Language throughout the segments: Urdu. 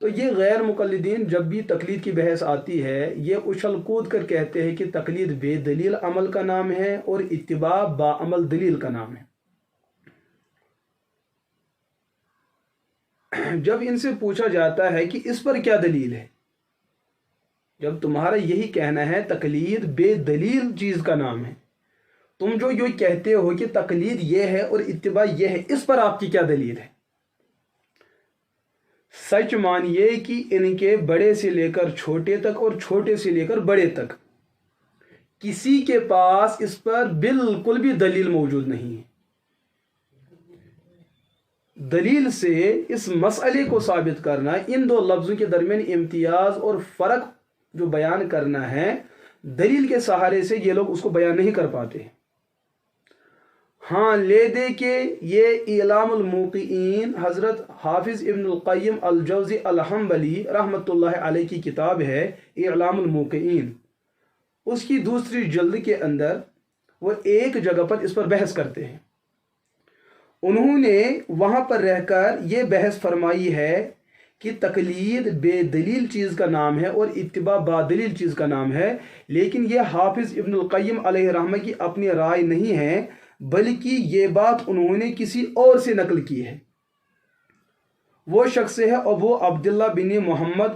تو یہ غیر مقلدین جب بھی تقلید کی بحث آتی ہے یہ اچھل کود کر کہتے ہیں کہ تقلید بے دلیل عمل کا نام ہے اور اتباع با عمل دلیل کا نام ہے۔ جب ان سے پوچھا جاتا ہے کہ اس پر کیا دلیل ہے، جب تمہارا یہی کہنا ہے تقلید بے دلیل چیز کا نام ہے، تم جو یہ کہتے ہو کہ تقلید یہ ہے اور اتباع یہ ہے، اس پر آپ کی کیا دلیل ہے؟ سچ مانیے کہ ان کے بڑے سے لے کر چھوٹے تک اور چھوٹے سے لے کر بڑے تک کسی کے پاس اس پر بالکل بھی دلیل موجود نہیں ہے۔ دلیل سے اس مسئلے کو ثابت کرنا، ان دو لفظوں کے درمیان امتیاز اور فرق جو بیان کرنا ہے، دلیل کے سہارے سے یہ لوگ اس کو بیان نہیں کر پاتے۔ ہاں لے دے کہ یہ اعلام الموقعین حضرت حافظ ابن القیم الجوزی الحنبلی رحمۃ اللہ علیہ کی کتاب ہے اعلام الموقعین، اس کی دوسری جلد کے اندر وہ ایک جگہ پر اس پر بحث کرتے ہیں۔ انہوں نے وہاں پر رہ کر یہ بحث فرمائی ہے کہ تقلید بے دلیل چیز کا نام ہے اور اتباع با دلیل چیز کا نام ہے، لیکن یہ حافظ ابن القیم علیہ رحمہ کی اپنی رائے نہیں ہے، بلکہ یہ بات انہوں نے کسی اور سے نقل کی ہے۔ وہ شخص ہے ابو عبداللہ بن محمد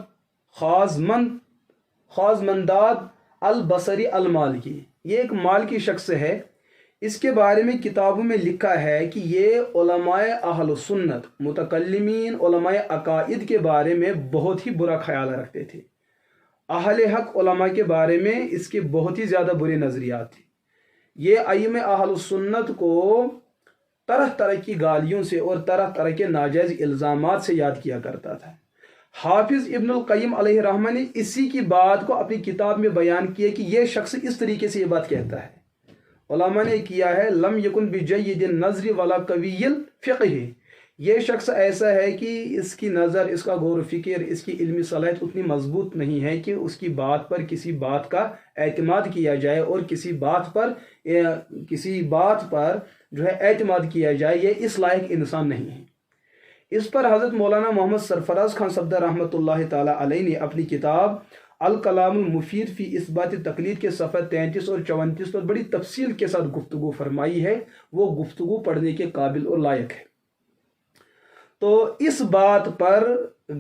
خازمنداد البصری المالکی، یہ ایک مالکی شخص ہے۔ اس کے بارے میں کتابوں میں لکھا ہے کہ یہ علماء اہل سنت متکلمین علماء عقائد کے بارے میں بہت ہی برا خیال رکھتے تھے۔ اہل حق علماء کے بارے میں اس کے بہت ہی زیادہ برے نظریات تھے۔ یہ ائمہ اہل سنت کو طرح طرح کی گالیوں سے اور طرح طرح کے ناجائز الزامات سے یاد کیا کرتا تھا۔ حافظ ابن القیم علیہ رحمہ نے اسی کی بات کو اپنی کتاب میں بیان کیا کہ یہ شخص اس طریقے سے یہ بات کہتا ہے۔ علماء نے کیا ہے لم یکن بجید النظر ولا قوی الفقہ، یہ شخص ایسا ہے کہ اس کی نظر، اس کا غور و فکر، اس کی علمی صلاحیت اتنی مضبوط نہیں ہے کہ اس کی بات پر کسی بات کا اعتماد کیا جائے اور کسی بات پر جو ہے اعتماد کیا جائے، یہ اس لائق انسان نہیں ہے۔ اس پر حضرت مولانا محمد سرفراز خان صفدر رحمۃ اللہ تعالی علیہ نے اپنی کتاب الکلام المفید فی اثبات تقلید کے صفحہ 33 اور 34 پر بڑی تفصیل کے ساتھ گفتگو فرمائی ہے، وہ گفتگو پڑھنے کے قابل اور لائق ہے۔ تو اس بات پر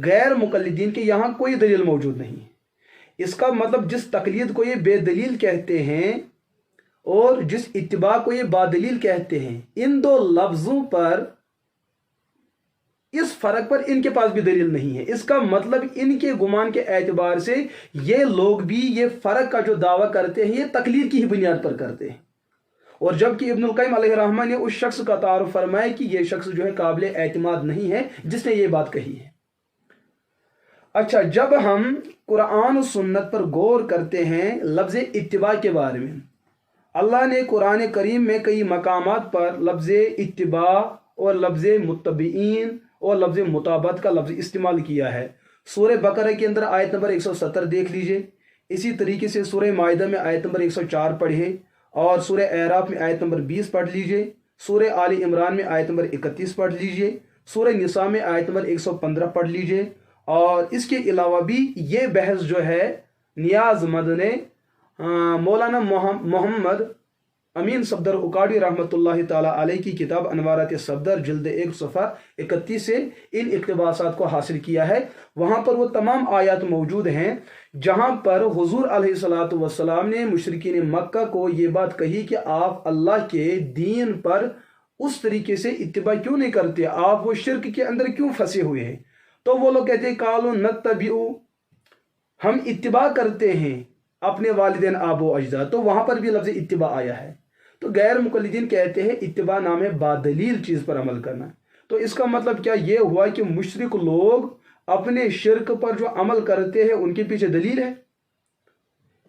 غیر مقلدین کے یہاں کوئی دلیل موجود نہیں ہے۔ اس کا مطلب جس تقلید کو یہ بے دلیل کہتے ہیں اور جس اتباع کو یہ با دلیل کہتے ہیں، ان دو لفظوں پر اس فرق پر ان کے پاس بھی دلیل نہیں ہے۔ اس کا مطلب ان کے گمان کے اعتبار سے یہ لوگ بھی یہ فرق کا جو دعویٰ کرتے ہیں یہ تقلید کی ہی بنیاد پر کرتے ہیں، اور جبکہ ابن القیم علیہ رحمہ نے اس شخص کا تعارف فرمایا کہ یہ شخص جو ہے قابل اعتماد نہیں ہے جس نے یہ بات کہی ہے۔ اچھا، جب ہم قرآن و سنت پر غور کرتے ہیں لفظ اتباع کے بارے میں، اللہ نے قرآن کریم میں کئی مقامات پر لفظ اتباع اور لفظ متبعین اور لفظ مطابقت کا لفظ استعمال کیا ہے۔ سورہ بقرہ کے اندر آیت نمبر 170 دیکھ لیجئے، اسی طریقے سے سورہ مائدہ میں آیت نمبر 104 پڑھے، اور سورہ اعراف میں آیت نمبر 20 پڑھ لیجئے، سورہ آل عمران میں آیت نمبر 31 پڑھ لیجئے، سورہ نساء میں آیت نمبر 115 پڑھ لیجئے۔ اور اس کے علاوہ بھی یہ بحث جو ہے نیاز مند نے مولانا محمد امین صفدر اکاڑی رحمۃ اللہ تعالی علیہ کی کتاب انوارات صفدر جلد 1 صفحہ 31 سے ان اقتباسات کو حاصل کیا ہے۔ وہاں پر وہ تمام آیات موجود ہیں جہاں پر حضور علیہ الصلاۃ والسلام نے مشرکین مکہ کو یہ بات کہی کہ آپ اللہ کے دین پر اس طریقے سے اتباع کیوں نہیں کرتے، آپ وہ شرک کے اندر کیوں پھنسے ہوئے ہیں؟ تو وہ لوگ کہتے ہیں قالوا نتبع، ہم اتباع کرتے ہیں اپنے والدین آب و اجداد، تو وہاں پر بھی لفظ اتباع آیا ہے۔ تو غیر مقلدین کہتے ہیں اتباع نام ہے با دلیل چیز پر عمل کرنا۔ تو اس کا مطلب کیا یہ ہوا کہ مشرک لوگ اپنے شرک پر جو عمل کرتے ہیں ان کے پیچھے دلیل ہے؟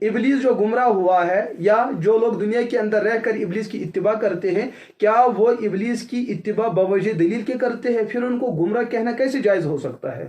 ابلیس جو گمراہ ہوا ہے یا جو لوگ دنیا کے اندر رہ کر ابلیس کی اتباع کرتے ہیں، کیا وہ ابلیس کی اتباع بوجہ دلیل کے کرتے ہیں؟ پھر ان کو گمراہ کہنا کیسے جائز ہو سکتا ہے؟